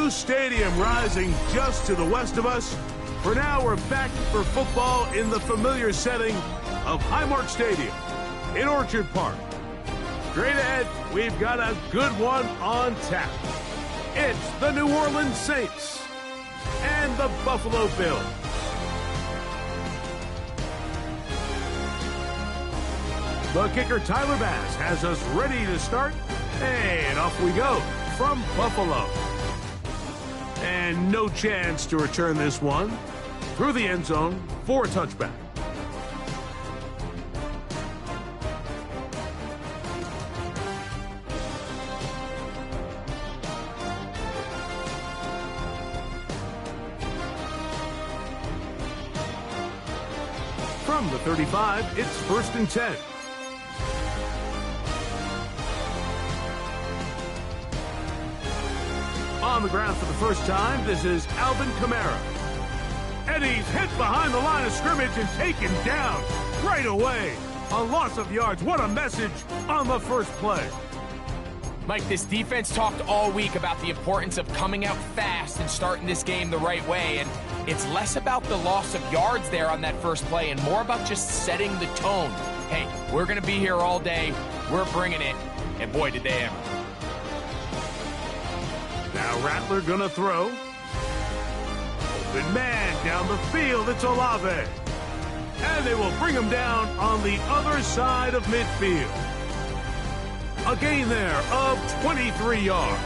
Blue Stadium rising just to the west of us. For now, we're back for football in the familiar setting of Highmark Stadium in Orchard Park. Straight ahead, we've got a good one on tap. It's the New Orleans Saints and the Buffalo Bills. The kicker, Tyler Bass, has us ready to start. And off we go from Buffalo. And no chance to return this one through the end zone for a touchback. From the 35, it's 1st and 10. On the ground for the first time, this is Alvin Kamara. And he's hit behind the line of scrimmage and taken down right away. A loss of yards. What a message on the first play. Mike, this defense talked all week about the importance of coming out fast and starting this game the right way. And it's less about the loss of yards there on that first play and more about just setting the tone. Hey, we're going to be here all day. We're bringing it. And boy, did they ever. Now Rattler gonna throw. Open man down the field, it's Olave. And they will bring him down on the other side of midfield. A gain there of 23 yards.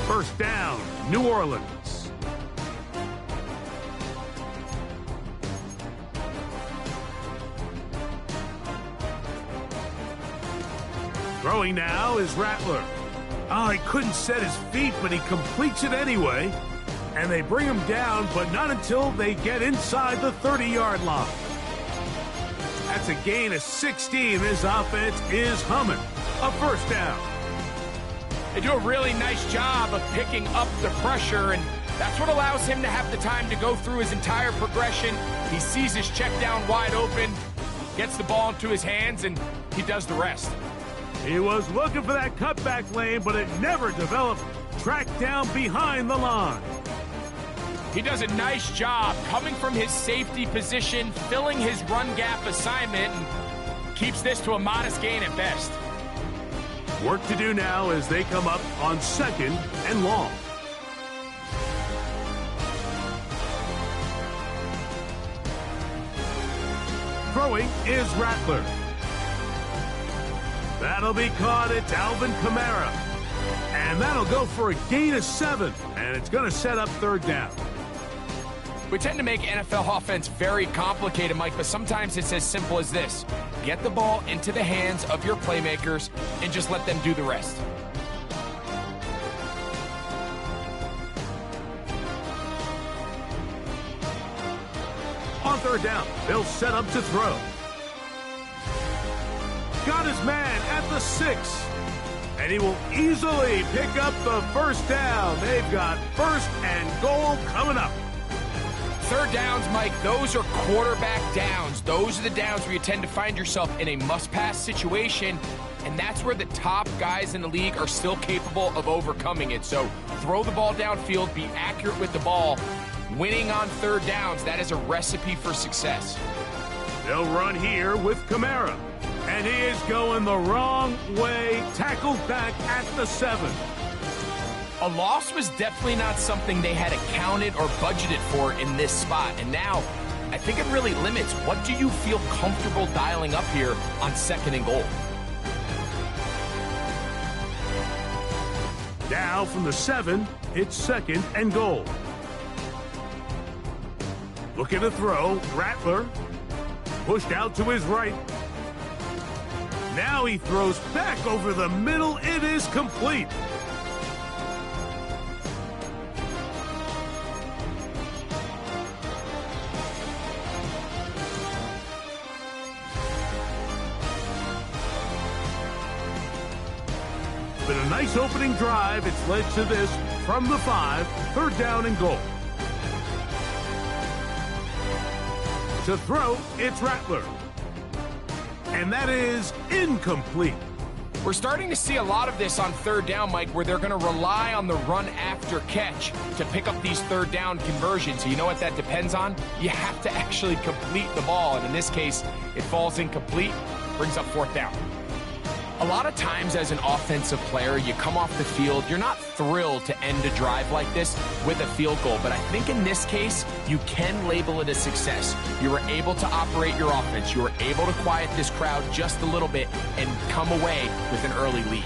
First down, New Orleans. Throwing now is Rattler. Oh, he couldn't set his feet, but he completes it anyway. And they bring him down, but not until they get inside the 30-yard line. That's a gain of 16. This offense is humming. A first down. They do a really nice job of picking up the pressure, and that's what allows him to have the time to go through his entire progression. He sees his check down wide open, gets the ball into his hands, and he does the rest. He was looking for that cutback lane, but it never developed. Tracked down behind the line. He does a nice job coming from his safety position, filling his run gap assignment, and keeps this to a modest gain at best. Work to do now as they come up on 2nd and long. Throwing is Rattler. That'll be caught. It's Alvin Kamara. And that'll go for a gain of 7. And it's going to set up 3rd down. We tend to make NFL offense very complicated, Mike, but sometimes it's as simple as this. Get the ball into the hands of your playmakers and just let them do the rest. On 3rd down, they'll set up to throw. Got his man at the 6. And he will easily pick up the first down. They've got 1st and goal coming up. 3rd downs, Mike, those are quarterback downs. Those are the downs where you tend to find yourself in a must-pass situation, and that's where the top guys in the league are still capable of overcoming it. So throw the ball downfield, be accurate with the ball. Winning on 3rd downs, that is a recipe for success. They'll run here with Kamara. And he is going the wrong way, tackled back at the 7. A loss was definitely not something they had accounted or budgeted for in this spot. And now, I think it really limits what do you feel comfortable dialing up here on 2nd and goal. Now from the 7, it's 2nd and goal. Looking to throw, Rattler. Pushed out to his right. Now he throws back over the middle. It is complete. Been a nice opening drive. It's led to this from the 5, 3rd down and goal. To throw, it's Rattler. And that is incomplete. We're starting to see a lot of this on third down, Mike, where they're going to rely on the run after catch to pick up these third down conversions. So you know what that depends on? You have to actually complete the ball, and in this case, it falls incomplete, brings up fourth down. A lot of times as an offensive player, you come off the field, you're not thrilled to end a drive like this with a field goal, but I think in this case, you can label it a success. You were able to operate your offense. You were able to quiet this crowd just a little bit and come away with an early lead.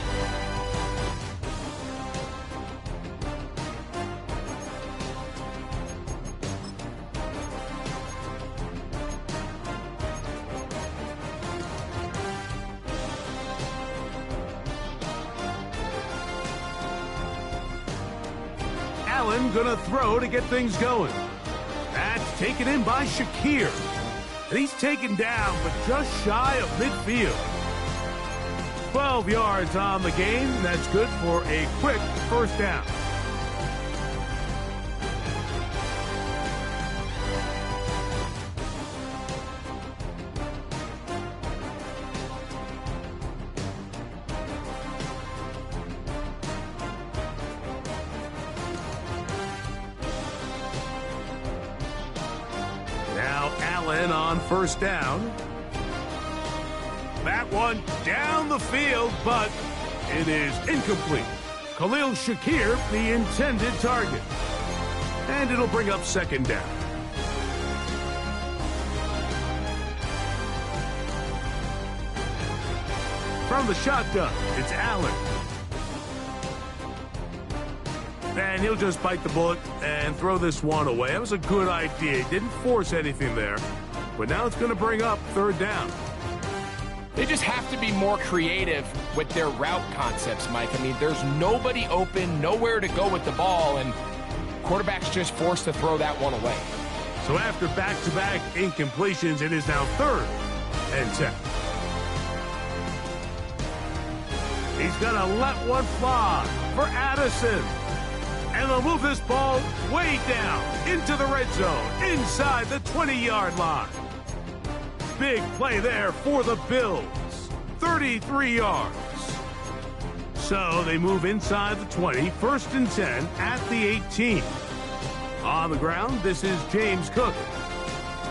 Allen gonna throw to get things going. That's taken in by Shakir. And he's taken down, but just shy of midfield. 12 yards on the game. That's good for a quick first down. On first down. That one down the field, but it is incomplete. Khalil Shakir, the intended target. And it'll bring up second down. From the shotgun, it's Allen. And he'll just bite the bullet and throw this one away. That was a good idea. He didn't force anything there. But now it's going to bring up third down. They just have to be more creative with their route concepts, Mike. I mean, there's nobody open, nowhere to go with the ball, and quarterback's just forced to throw that one away. So after back-to-back incompletions, it is now 3rd and 10. He's going to let one fly for Addison. And they'll move this ball way down into the red zone, inside the 20-yard line. Big play there for the Bills. 33 yards. So they move inside the 20, 1st and 10 at the 18. On the ground, this is James Cook.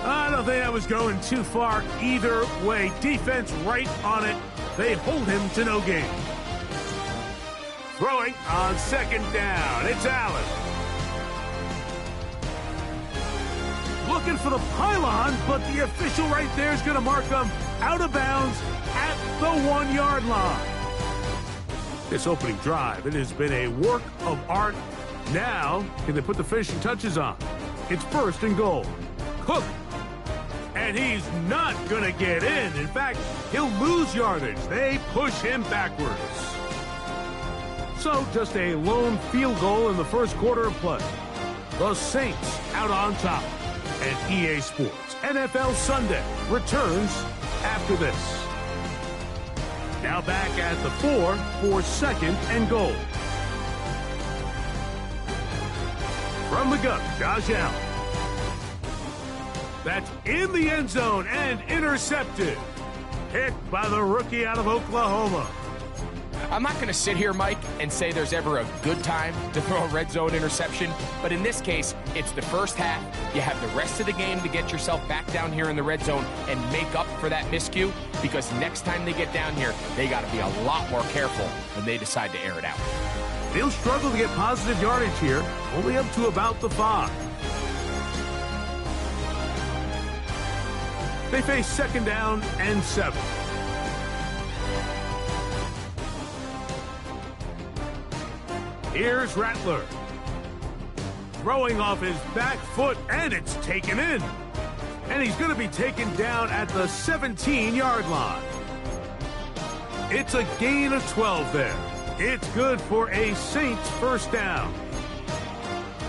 I don't think that was going too far either way. Defense right on it. They hold him to no gain. Throwing on second down, it's Allen. Looking for the pylon, but the official right there is going to mark them out of bounds at the 1-yard line. This opening drive, it has been a work of art. Now, can they put the finishing touches on? It's 1st and goal. Cook. And he's not going to get in. In fact, he'll lose yardage. They push him backwards. So just a lone field goal in the first quarter of play. The Saints out on top. And EA Sports NFL Sunday returns after this. Now back at the 4 for 2nd and goal. From the gun, Josh Allen. That's in the end zone and intercepted. Hit by the rookie out of Oklahoma. I'm not going to sit here, Mike, and say there's ever a good time to throw a red zone interception, but in this case, it's the first half. You have the rest of the game to get yourself back down here in the red zone and make up for that miscue, because next time they get down here, they got to be a lot more careful when they decide to air it out. They'll struggle to get positive yardage here, only up to about the 5. They face 2nd down and 7. Here's Rattler. Throwing off his back foot, and it's taken in. And he's going to be taken down at the 17-yard line. It's a gain of 12 there. It's good for a Saints first down.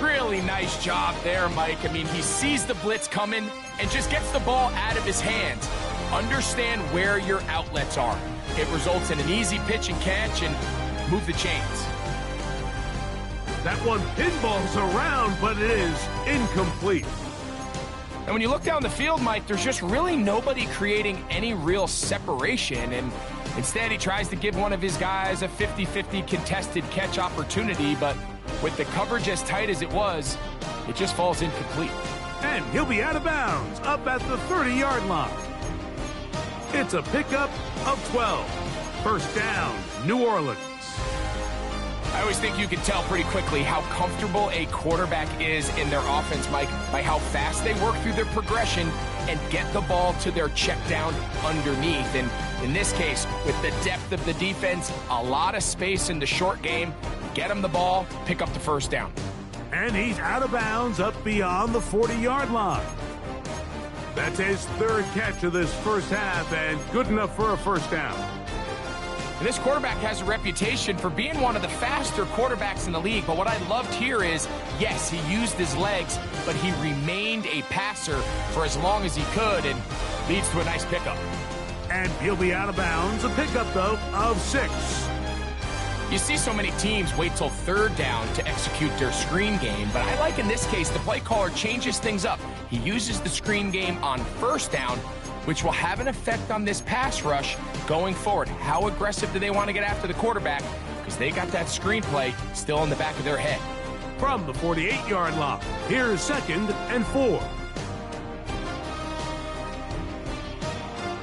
Really nice job there, Mike. I mean, he sees the blitz coming and just gets the ball out of his hands. Understand where your outlets are. It results in an easy pitch and catch and move the chains. That one pinballs around, but it is incomplete. And when you look down the field, Mike, there's just really nobody creating any real separation. And instead, he tries to give one of his guys a 50-50 contested catch opportunity. But with the coverage as tight as it was, it just falls incomplete. And he'll be out of bounds up at the 30-yard line. It's a pickup of 12. First down, New Orleans. I always think you can tell pretty quickly how comfortable a quarterback is in their offense, Mike, by how fast they work through their progression and get the ball to their check down underneath. And in this case, with the depth of the defense, a lot of space in the short game, get him the ball, pick up the first down. And he's out of bounds up beyond the 40-yard line. That's his third catch of this first half and good enough for a first down. And this quarterback has a reputation for being one of the faster quarterbacks in the league. But what I loved here is, yes, he used his legs, but he remained a passer for as long as he could and leads to a nice pickup. And he'll be out of bounds. A pickup, though, of 6. You see so many teams wait till third down to execute their screen game, but I like in this case the play caller changes things up. He uses the screen game on first down, which will have an effect on this pass rush going forward. How aggressive do they want to get after the quarterback? Because they got that screenplay still in the back of their head. From the 48-yard line, here's 2nd and 4.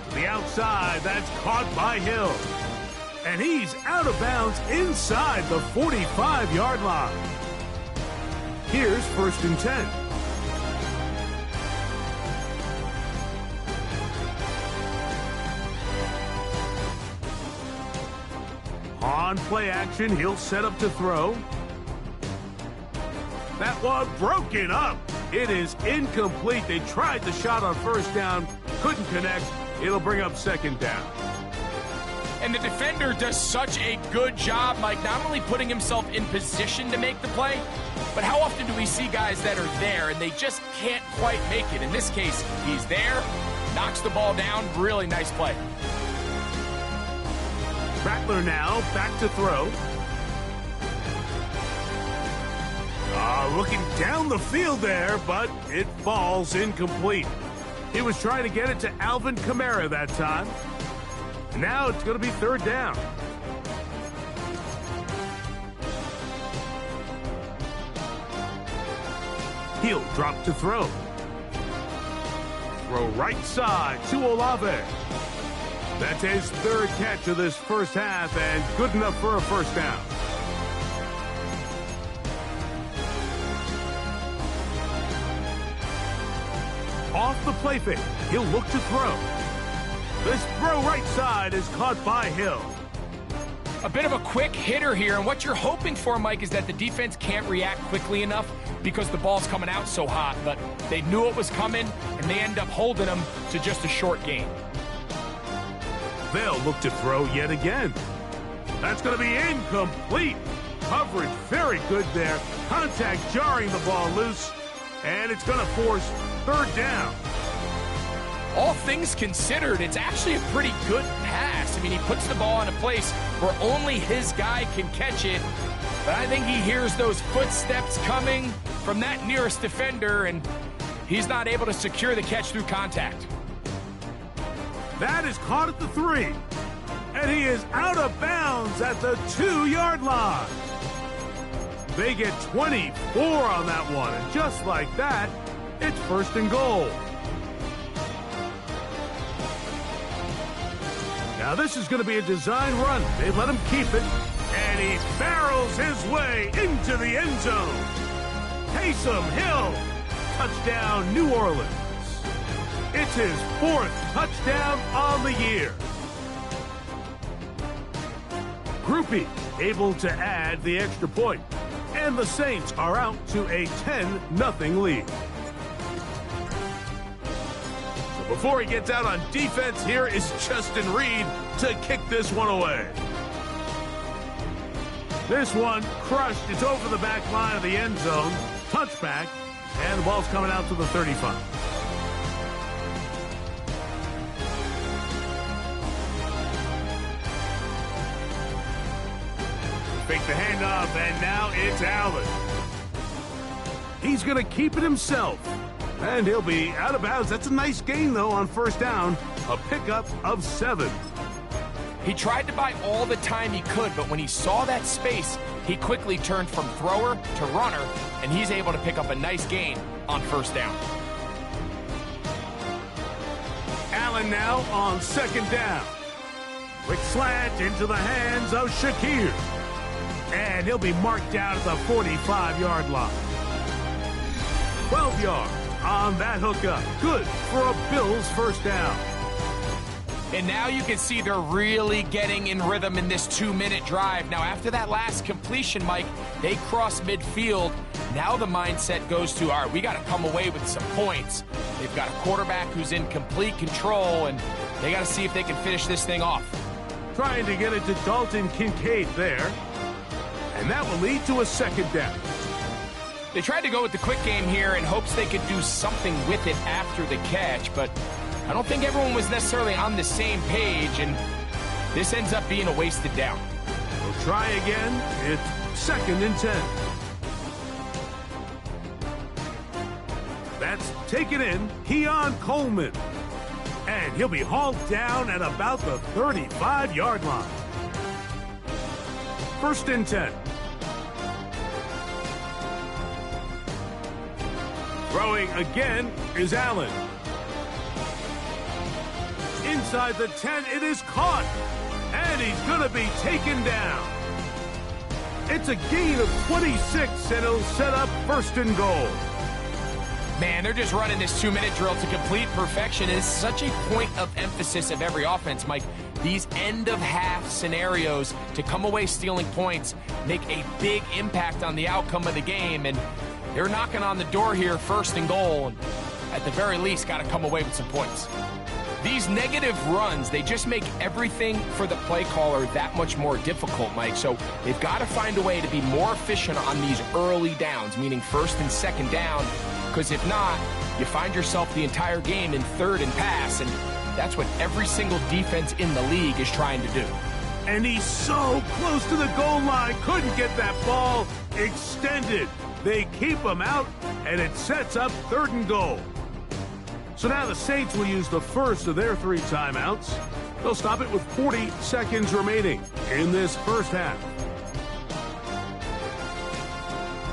To the outside, that's caught by Hill. And he's out of bounds inside the 45-yard line. Here's 1st and 10. On play action, he'll set up to throw. That one broken up. It is incomplete. They tried the shot on first down, couldn't connect. It'll bring up 2nd down. And the defender does such a good job, Mike, not only putting himself in position to make the play, but how often do we see guys that are there and they just can't quite make it? In this case, he's there, knocks the ball down, really nice play. Rattler now back to throw. Looking down the field there, but it falls incomplete. He was trying to get it to Alvin Kamara that time. Now it's going to be 3rd down. He'll drop to throw. Throw right side to Olave. That's his 3rd catch of this first half and good enough for a first down. Off the play fake, he'll look to throw. This throw right side is caught by Hill. A bit of a quick hitter here, and what you're hoping for, Mike, is that the defense can't react quickly enough because the ball's coming out so hot, but they knew it was coming, and they end up holding them to just a short gain. They'll look to throw yet again. That's going to be incomplete. Coverage very good there. Contact jarring the ball loose, and it's going to force 3rd down. All things considered, it's actually a pretty good pass. I mean, he puts the ball in a place where only his guy can catch it. But I think he hears those footsteps coming from that nearest defender, and he's not able to secure the catch through contact. That is caught at the 3. And he is out of bounds at the 2-yard line. They get 24 on that one. And just like that, it's 1st and goal. Now this is going to be a design run. They let him keep it, and he barrels his way into the end zone. Taysom Hill, touchdown New Orleans. It's his 4th touchdown on the year. Grupe able to add the extra point, and the Saints are out to a 10-0 lead. Before he gets out on defense, here is Justin Reed to kick this one away. This one crushed. It's over the back line of the end zone. Touchback, and the ball's coming out to the 35. Fake the handoff, and now it's Allen. He's going to keep it himself. And he'll be out of bounds. That's a nice gain, though, on first down. A pickup of 7. He tried to buy all the time he could, but when he saw that space, he quickly turned from thrower to runner, and he's able to pick up a nice gain on first down. Allen now on second down. Quick slant into the hands of Shakir. And he'll be marked down at the 45-yard line. 12 yards on that hookup. Good for a Bills first down. And now you can see they're really getting in rhythm in this 2-minute drive. Now, after that last completion, Mike, they cross midfield. Now the mindset goes to, all right, we got to come away with some points. They've got a quarterback who's in complete control, and they got to see if they can finish this thing off. Trying to get it to Dalton Kincaid there. And that will lead to a second down. They tried to go with the quick game here in hopes they could do something with it after the catch, but I don't think everyone was necessarily on the same page, and this ends up being a wasted down. We'll try again. It's 2nd and 10. That's taken in Keon Coleman. And he'll be hauled down at about the 35-yard line. 1st and 10. Throwing again is Allen. Inside the 10, it is caught. And he's going to be taken down. It's a gain of 26, and it'll set up 1st and goal. Man, they're just running this 2-minute drill to complete perfection. It's such a point of emphasis of every offense, Mike. These end-of-half scenarios to come away stealing points make a big impact on the outcome of the game, and they're knocking on the door here, 1st and goal, and at the very least got to come away with some points. These negative runs, they just make everything for the play caller that much more difficult, Mike. So they've got to find a way to be more efficient on these early downs, meaning 1st and 2nd down, because if not, you find yourself the entire game in 3rd and pass, and that's what every single defense in the league is trying to do. And he's so close to the goal line, couldn't get that ball extended. They keep him out, and it sets up 3rd and goal. So now the Saints will use the first of their 3 timeouts. They'll stop it with 40 seconds remaining in this first half.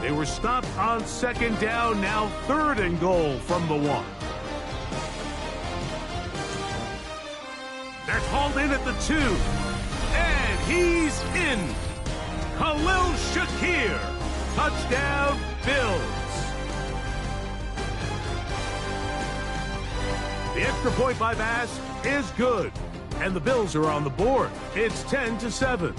They were stopped on 2nd down, now 3rd and goal from the 1. They're hauled in at the 2. And he's in. Khalil Shakir. Touchdown, Bills. The extra point by Bass is good. And the Bills are on the board. It's 10-7.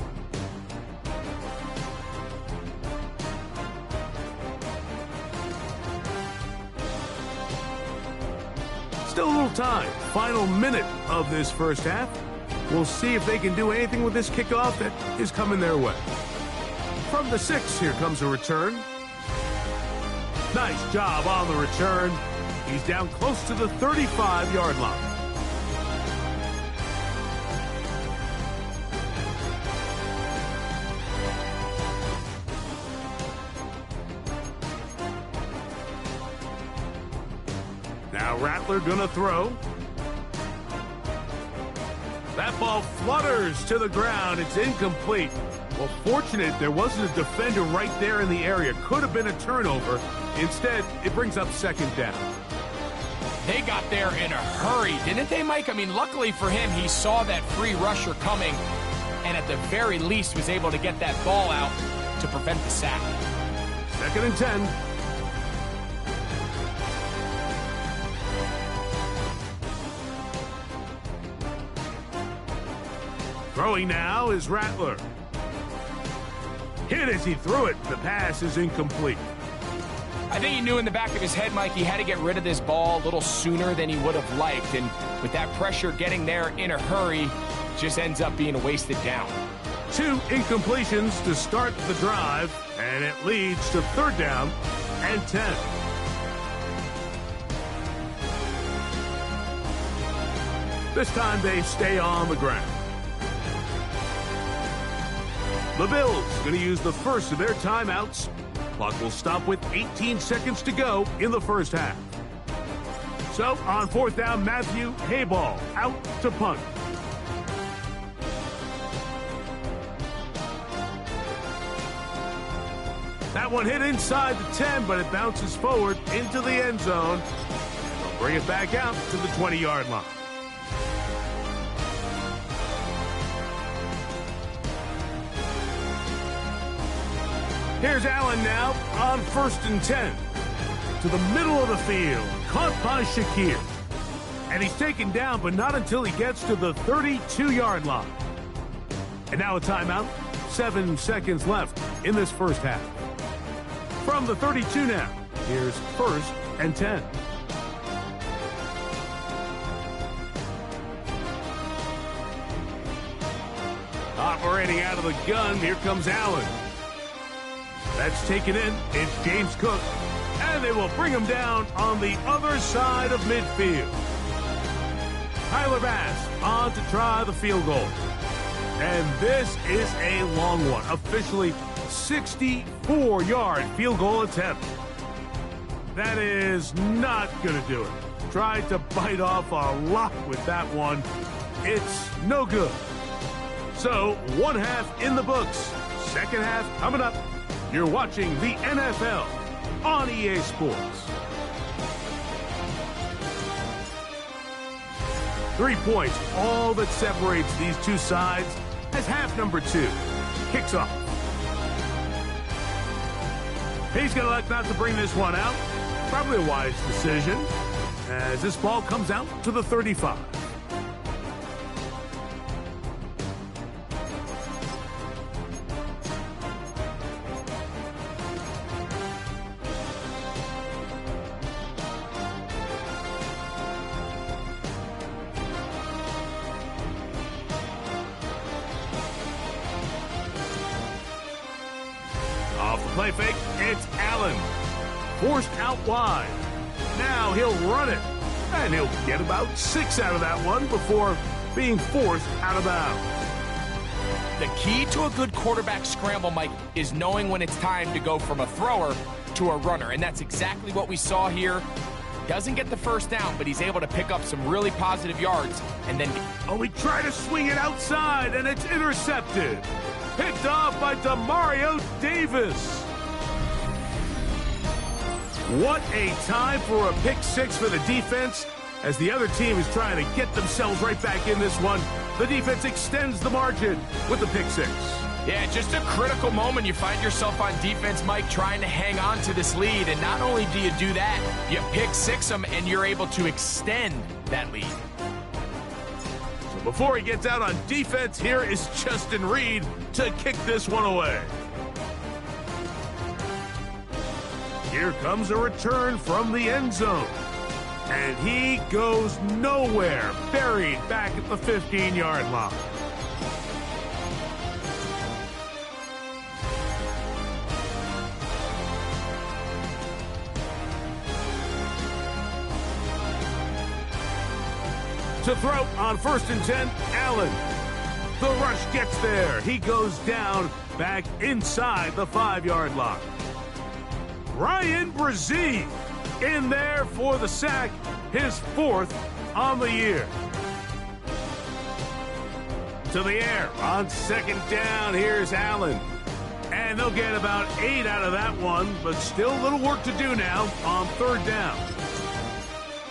Still a little time. Final minute of this first half. We'll see if they can do anything with this kickoff that is coming their way. From the 6, here comes a return. Nice job on the return. He's down close to the 35-yard line. Now Rattler gonna throw. That ball flutters to the ground. It's incomplete. Well, fortunate there wasn't a defender right there in the area. Could have been a turnover. Instead, it brings up 2nd down. They got there in a hurry, didn't they, Mike? I mean, luckily for him, he saw that free rusher coming and at the very least was able to get that ball out to prevent the sack. 2nd and 10. Throwing now is Rattler. Hit as he threw it. The pass is incomplete. I think he knew in the back of his head, Mike, he had to get rid of this ball a little sooner than he would have liked. And with that pressure getting there in a hurry, just ends up being a wasted down. 2 incompletions to start the drive, and it leads to 3rd down and 10. This time they stay on the ground. The Bills going to use the first of their timeouts. Clock will stop with 18 seconds to go in the first half. So on 4th down, Matthew Hayball out to punt. That one hit inside the 10, but it bounces forward into the end zone. And they'll bring it back out to the 20-yard line. Here's Allen now on 1st and 10. To the middle of the field, caught by Shakir. And he's taken down, but not until he gets to the 32-yard line. And now a timeout. 7 seconds left in this first half. From the 32 now, here's 1st and 10. Operating out of the gun, here comes Allen. That's taken in. It's James Cook. And they will bring him down on the other side of midfield. Tyler Bass on to try the field goal. And this is a long one. Officially 64-yard field goal attempt. That is not going to do it. Tried to bite off a lot with that one. It's no good. So, one half in the books. Second half coming up. You're watching the NFL on EA Sports. 3 points, all that separates these two sides as half number 2 kicks off. He's going to elect not to bring this one out. Probably a wise decision as this ball comes out to the 35. Off the play fake, it's Allen. Forced out wide. Now he'll run it. And he'll get about 6 out of that one before being forced out of bounds. The key to a good quarterback scramble, Mike, is knowing when it's time to go from a thrower to a runner. And that's exactly what we saw here. Doesn't get the first down, but he's able to pick up some really positive yards. And then... Oh, he tried to swing it outside, and it's intercepted. Picked off by Demario Davis. What a time for a pick 6 for the defense. As the other team is trying to get themselves right back in this one, the defense extends the margin with the pick 6. Yeah, just a critical moment. You find yourself on defense, Mike, trying to hang on to this lead. And not only do you do that, you pick 6 them, and you're able to extend that lead. So before he gets out on defense, here is Justin Reed to kick this one away. Here comes a return from the end zone. And he goes nowhere, buried back at the 15-yard line. To throw on 1st and 10, Allen. The rush gets there. He goes down back inside the 5-yard line. Ryan Brzee in there for the sack, his 4th on the year. To the air on 2nd down, here's Allen. And they'll get about 8 out of that one, but still a little work to do now on 3rd down.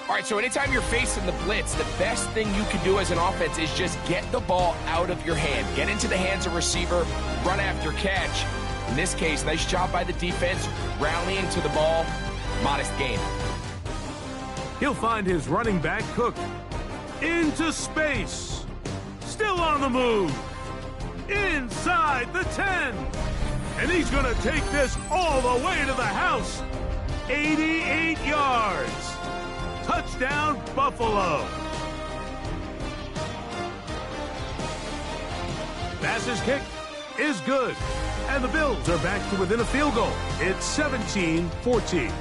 All right, so anytime you're facing the blitz, the best thing you can do as an offense is just get the ball out of your hand. Get into the hands of receiver, run after catch. In this case, nice job by the defense, rallying to the ball. Modest gain. He'll find his running back, Cook. Into space. Still on the move. Inside the 10. And he's going to take this all the way to the house. 88 yards. Touchdown, Buffalo. Bass's kick is good. And the Bills are back to within a field goal. It's 17-14.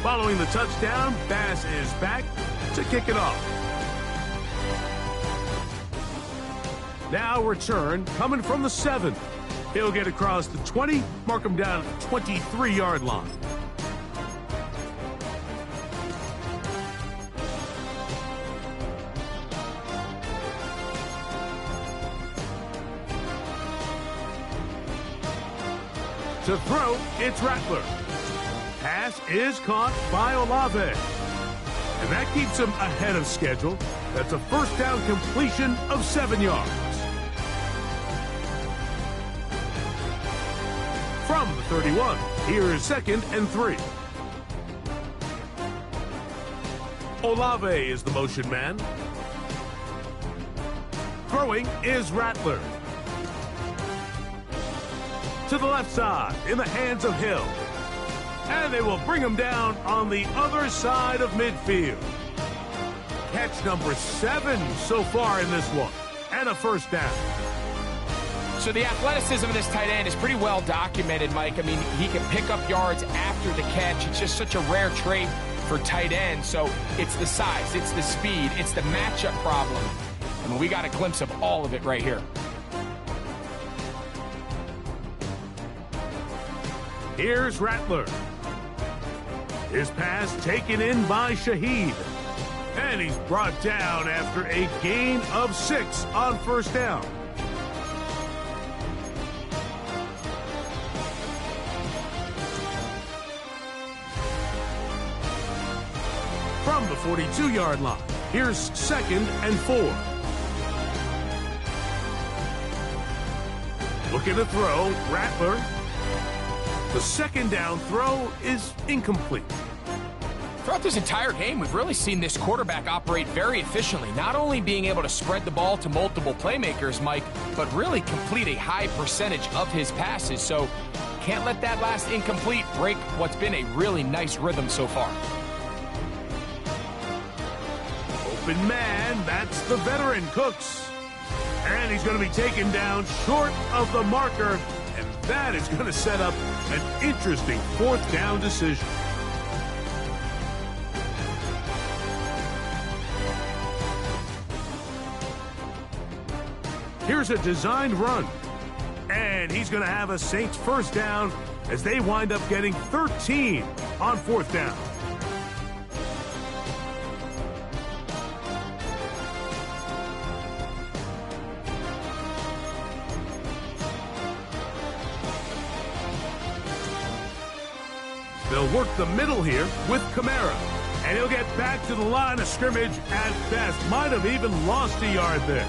Following the touchdown, Bass is back to kick it off. Now return coming from the 7. He'll get across the 20, mark him down at the 23-yard line. To throw, it's Rattler. Pass is caught by Olave. And that keeps him ahead of schedule. That's a first down completion of 7 yards. From the 31, here is 2nd and 3. Olave is the motion man. Throwing is Rattler. To the left side, in the hands of Hill. And they will bring him down on the other side of midfield. Catch number 7 so far in this one. And a first down. So the athleticism of this tight end is pretty well documented, Mike. I mean, he can pick up yards after the catch. It's just such a rare trait for tight ends. So it's the size, it's the speed, it's the matchup problem. I mean, we got a glimpse of all of it right here. Here's Rattler. His pass taken in by Shaheed. And he's brought down after a gain of 6 on first down. From the 42-yard line, here's 2nd and 4. Looking to throw, Rattler. The second down throw is incomplete. Throughout this entire game, we've really seen this quarterback operate very efficiently, not only being able to spread the ball to multiple playmakers, Mike, but really complete a high percentage of his passes. So can't let that last incomplete break what's been a really nice rhythm so far. Open man, that's the veteran Cooks. And he's going to be taken down short of the marker, and that is going to set up an interesting 4th down decision. Here's a designed run. And he's going to have a Saints first down as they wind up getting 13 on 4th down. They'll work the middle here with Kamara. And he'll get back to the line of scrimmage at best. Might have even lost a yard there.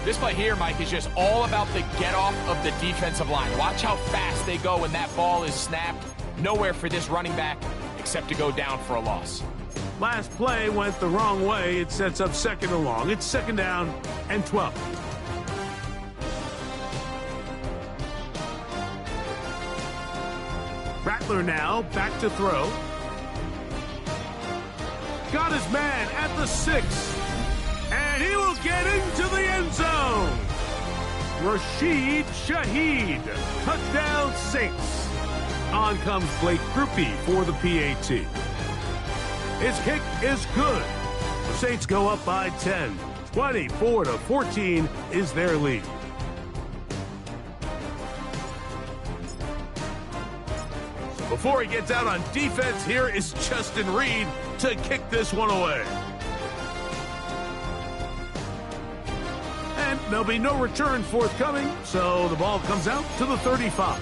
This play here, Mike, is just all about the get-off of the defensive line. Watch how fast they go when that ball is snapped. Nowhere for this running back except to go down for a loss. Last play went the wrong way. It sets up 2nd and long. It's 2nd down and 12. Rattler now back to throw. Got his man at the 6. And he will get into the end zone. Rashid Shaheed. Touchdown Saints. On comes Blake Grupe for the PAT. His kick is good. The Saints go up by 10. 24-14 is their lead. So before he gets out on defense, here is Justin Reed to kick this one away. And there'll be no return forthcoming, so the ball comes out to the 35.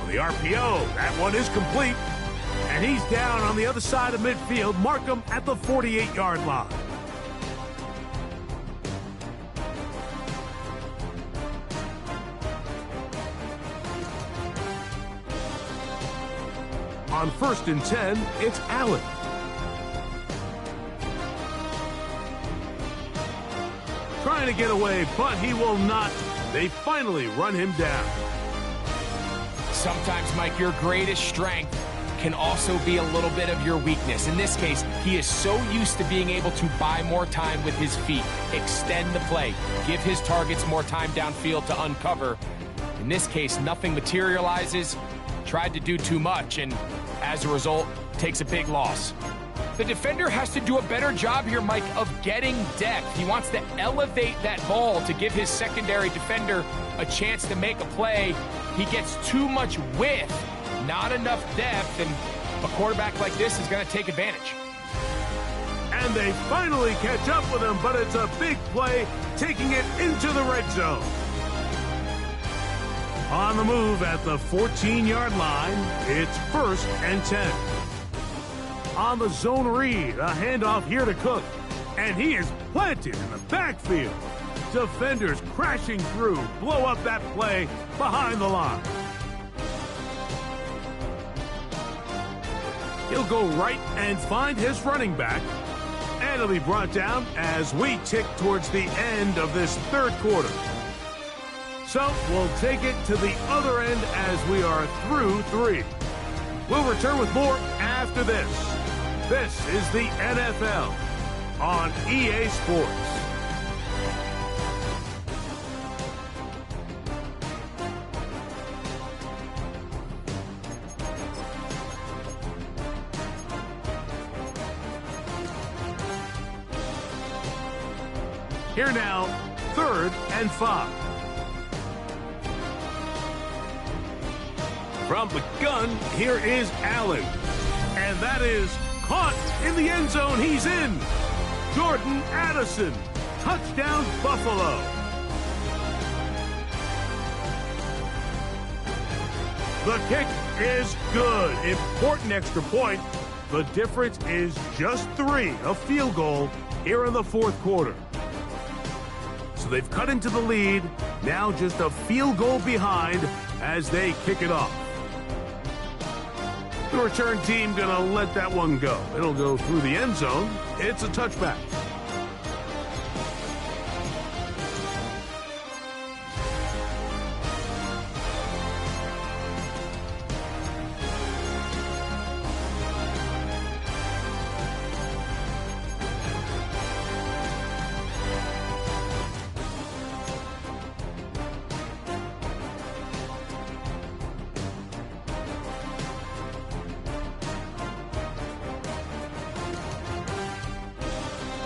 On the RPO, that one is complete. And he's down on the other side of midfield. Mark him at the 48-yard line. On 1st and 10, it's Allen. Trying to get away, but he will not. They finally run him down. Sometimes, Mike, your greatest strength can also be a little bit of your weakness. In this case, he is so used to being able to buy more time with his feet, extend the play, give his targets more time downfield to uncover. In this case, nothing materializes, tried to do too much, and as a result, takes a big loss. The defender has to do a better job here, Mike, of getting depth. He wants to elevate that ball to give his secondary defender a chance to make a play. He gets too much width, not enough depth, and A quarterback like this is going to take advantage. And they finally catch up with him, but it's a big play, taking it into the red zone. On the move at the 14-yard line, it's 1st and 10. On the zone read, a handoff here to Cook, and he is planted in the backfield. Defenders crashing through, blow up that play behind the line. He'll go right and find his running back, and it'll be brought down as we tick towards the end of this third quarter. So we'll take it to the other end as we are through 3. We'll return with more after this. This is the NFL on EA Sports. Here now, 3rd and 5. From the gun, here is Allen. And that is caught in the end zone. He's in. Jordan Addison. Touchdown, Buffalo. The kick is good. Important extra point. The difference is just 3, a field goal here in the 4th quarter. So they've cut into the lead. Now just a field goal behind as they kick it off. The return team gonna let that one go. It'll go through the end zone. It's a touchback.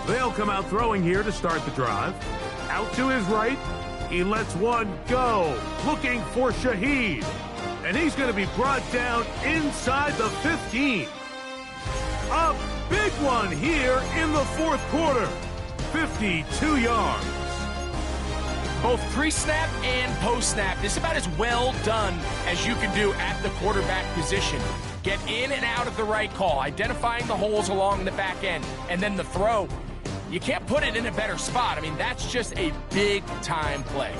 They'll come out throwing here to start the drive. Out to his right. He lets one go. Looking for Shaheed. And he's going to be brought down inside the 15. A big one here in the 4th quarter. 52 yards. Both pre-snap and post-snap, this is about as well done as you can do at the quarterback position. Get in and out of the right call, identifying the holes along the back end, and then the throw. You can't put it in a better spot. I mean, that's just a big-time play.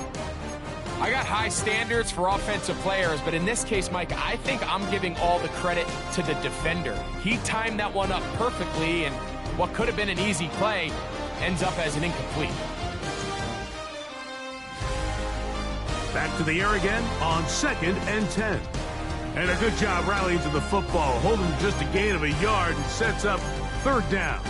I got high standards for offensive players, but in this case, Mike, I think I'm giving all the credit to the defender. He timed that one up perfectly, and what could have been an easy play ends up as an incomplete. Back to the air again on 2nd and 10. And a good job rallying to the football, holding just a gain of a yard and sets up 3rd down.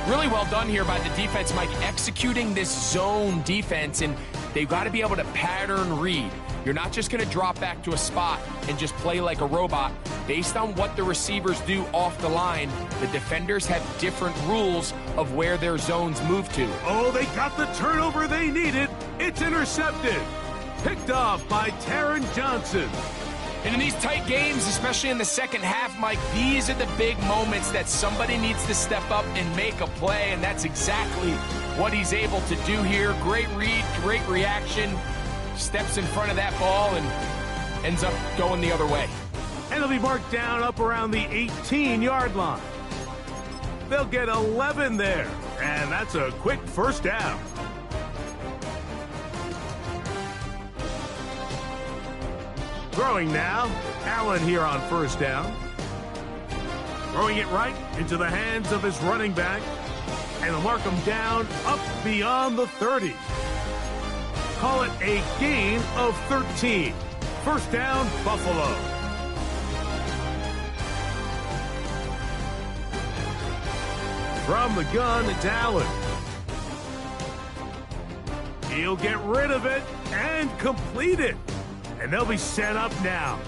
Really well done here by the defense, Mike, executing this zone defense, and they've got to be able to pattern read. You're not just going to drop back to a spot and just play like a robot. Based on what the receivers do off the line, the defenders have different rules of where their zones move to. Oh, they got the turnover they needed. It's intercepted. Picked off by Taron Johnson. And in these tight games, especially in the second half, Mike, these are the big moments that somebody needs to step up and make a play, and that's exactly what he's able to do here. Great read, great reaction, steps in front of that ball and ends up going the other way. And it'll be marked down up around the 18-yard line. They'll get 11 there, and that's a quick 1st down. Throwing now, Allen here on 1st down. Throwing it right into the hands of his running back. And they'll mark him down up beyond the 30. Call it a gain of 13. 1st down, Buffalo. From the gun, it's Allen. He'll get rid of it and complete it. And they'll be set up now.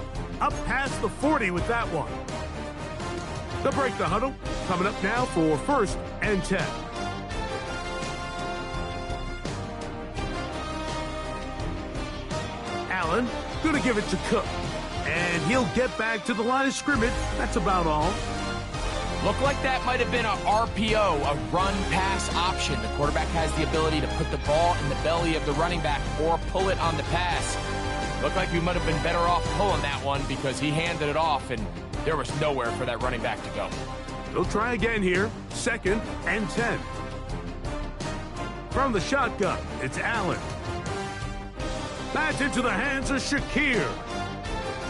Up past the 40 with that one. They'll break the huddle. Coming up now for 1st and 10. Allen going to give it to Cook. And he'll get back to the line of scrimmage. That's about all. Looked like that might have been a RPO, a run-pass option. The quarterback has the ability to put the ball in the belly of the running back or pull it on the pass. Looked like we might have been better off pulling that one because he handed it off, and there was nowhere for that running back to go. They'll try again here. 2nd and 10. From the shotgun, it's Allen. That's into the hands of Shakir.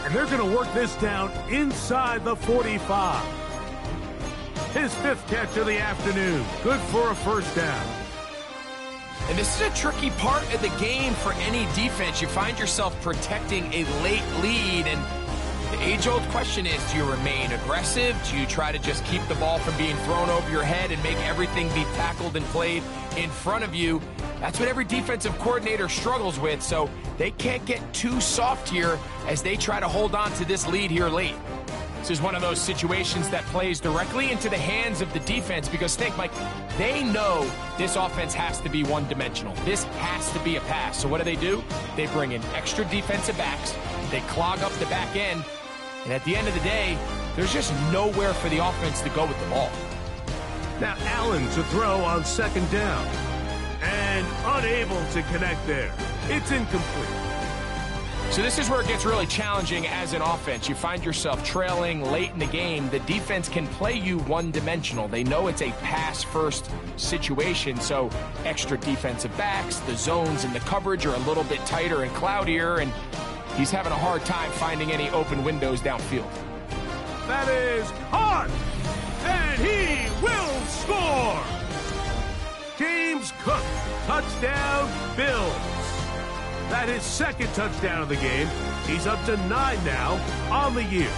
And they're going to work this down inside the 45. His 5th catch of the afternoon. Good for a first down. And this is a tricky part of the game for any defense. You find yourself protecting a late lead, and the age-old question is, do you remain aggressive? Do you try to just keep the ball from being thrown over your head and make everything be tackled and played in front of you? That's what every defensive coordinator struggles with, so they can't get too soft here as they try to hold on to this lead here late. This is one of those situations that plays directly into the hands of the defense because, think, Mike, they know this offense has to be one-dimensional. This has to be a pass. So what do? They bring in extra defensive backs. They clog up the back end. And at the end of the day, there's just nowhere for the offense to go with the ball. Now Allen to throw on 2nd down. And unable to connect there. It's incomplete. So this is where it gets really challenging as an offense. You find yourself trailing late in the game. The defense can play you one-dimensional. They know it's a pass-first situation, so extra defensive backs, the zones and the coverage are a little bit tighter and cloudier, and he's having a hard time finding any open windows downfield. That is caught, and he will score. James Cook, touchdown, Bills. That is 2nd touchdown of the game. He's up to 9 now on the year.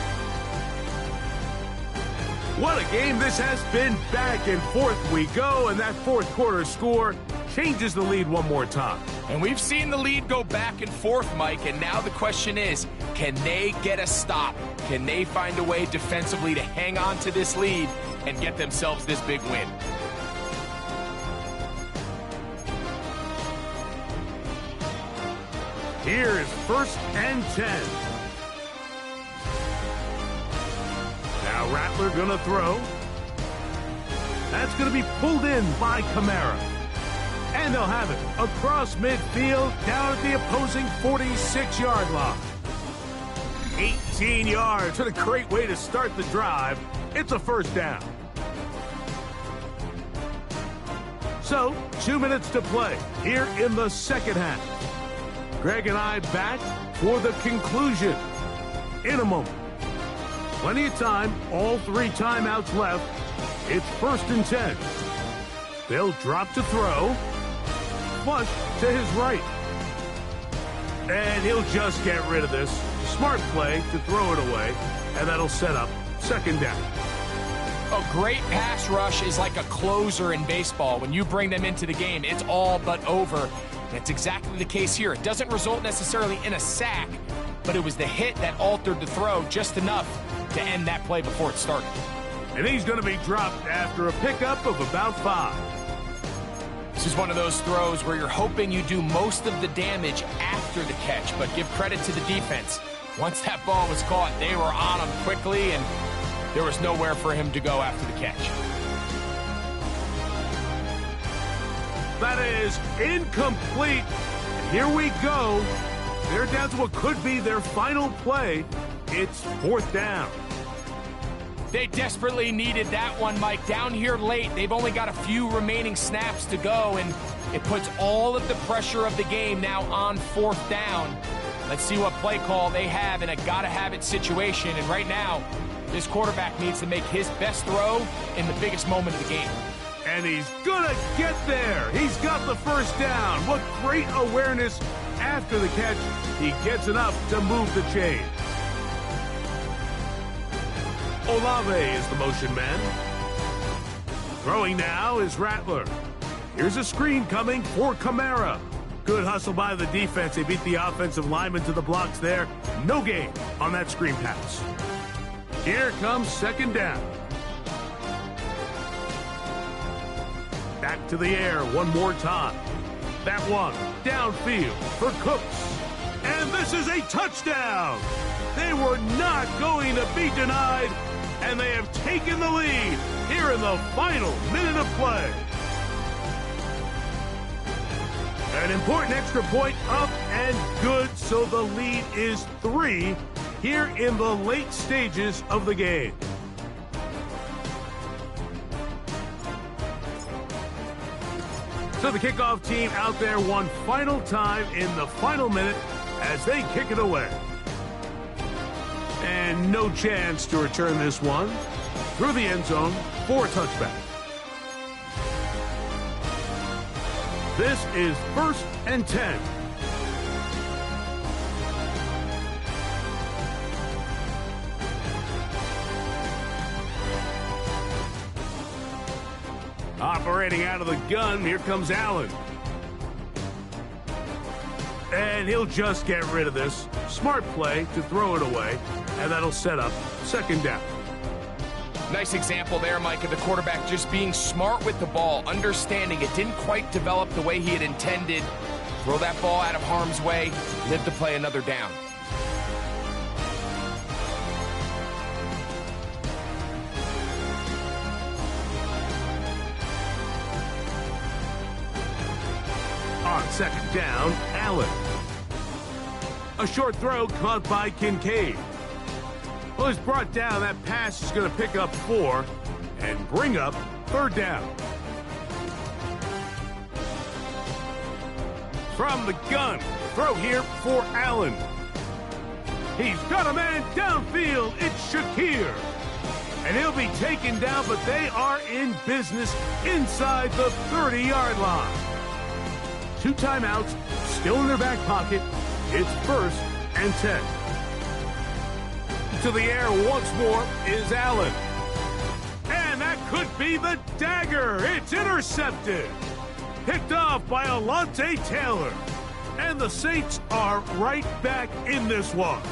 What a game this has been. Back and forth we go, and that 4th quarter score changes the lead one more time. And we've seen the lead go back and forth, Mike, and now the question is, can they get a stop? Can they find a way defensively to hang on to this lead and get themselves this big win? Here is 1st and 10. Now Rattler gonna throw. That's gonna be pulled in by Kamara. And they'll have it across midfield down at the opposing 46-yard line. 18 yards. What a great way to start the drive. It's a first down. So, 2 minutes to play here in the 2nd half. Greg and I back for the conclusion in a moment. Plenty of time, all 3 timeouts left. It's 1st and 10. They'll drop to throw. Flush to his right. And he'll just get rid of this. Smart play to throw it away, and that'll set up 2nd down. A great pass rush is like a closer in baseball. When you bring them into the game, it's all but over. That's exactly the case here. It doesn't result necessarily in a sack, but it was the hit that altered the throw just enough to end that play before it started. And he's going to be dropped after a pickup of about 5. This is one of those throws where you're hoping you do most of the damage after the catch, but give credit to the defense. Once that ball was caught, they were on him quickly, and there was nowhere for him to go after the catch. That is incomplete. And here we go. They're down to what could be their final play. It's 4th down. They desperately needed that one, Mike. Down here late, they've only got a few remaining snaps to go, and it puts all of the pressure of the game now on 4th down. Let's see what play call they have in a gotta-have-it situation. And right now, this quarterback needs to make his best throw in the biggest moment of the game. And he's gonna get there. He's got the first down. What great awareness after the catch. He gets enough to move the chain. Olave is the motion man. Throwing now is Rattler. Here's a screen coming for Kamara. Good hustle by the defense. They beat the offensive lineman to the blocks there. No gain on that screen pass. Here comes 2nd down. Back to the air one more time. That one downfield for Cooks. And this is a touchdown. They were not going to be denied, and they have taken the lead here in the final minute of play. An important extra point up and good, so the lead is 3 here in the late stages of the game. So the kickoff team out there one final time in the final minute as they kick it away. And no chance to return this one through the end zone for a touchback. This is 1st and 10. Operating out of the gun, here comes Allen. And he'll just get rid of this. Smart play to throw it away, and that'll set up 2nd down. Nice example there, Mike, of the quarterback just being smart with the ball, understanding it didn't quite develop the way he had intended. Throw that ball out of harm's way, live to play another down. On 2nd down, Allen. A short throw caught by Kincaid. Well, he's brought down. That pass is going to pick up 4 and bring up 3rd down. From the gun, throw here for Allen. He's got a man downfield. It's Shakir. And he'll be taken down, but they are in business inside the 30-yard line. 2 timeouts, still in their back pocket. It's 1st and 10. To the air once more is Allen. And that could be the dagger. It's intercepted. Picked off by Alontae Taylor. And the Saints are right back in this one.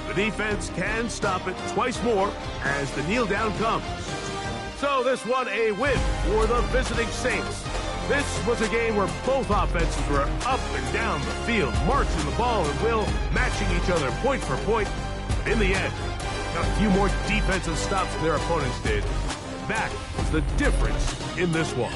The defense can stop it twice more as the kneel down comes. So this one a win for the visiting Saints. This was a game where both offenses were up and down the field, marching the ball and will, matching each other point for point. But in the end, a few more defensive stops than their opponents did. That was the difference in this one.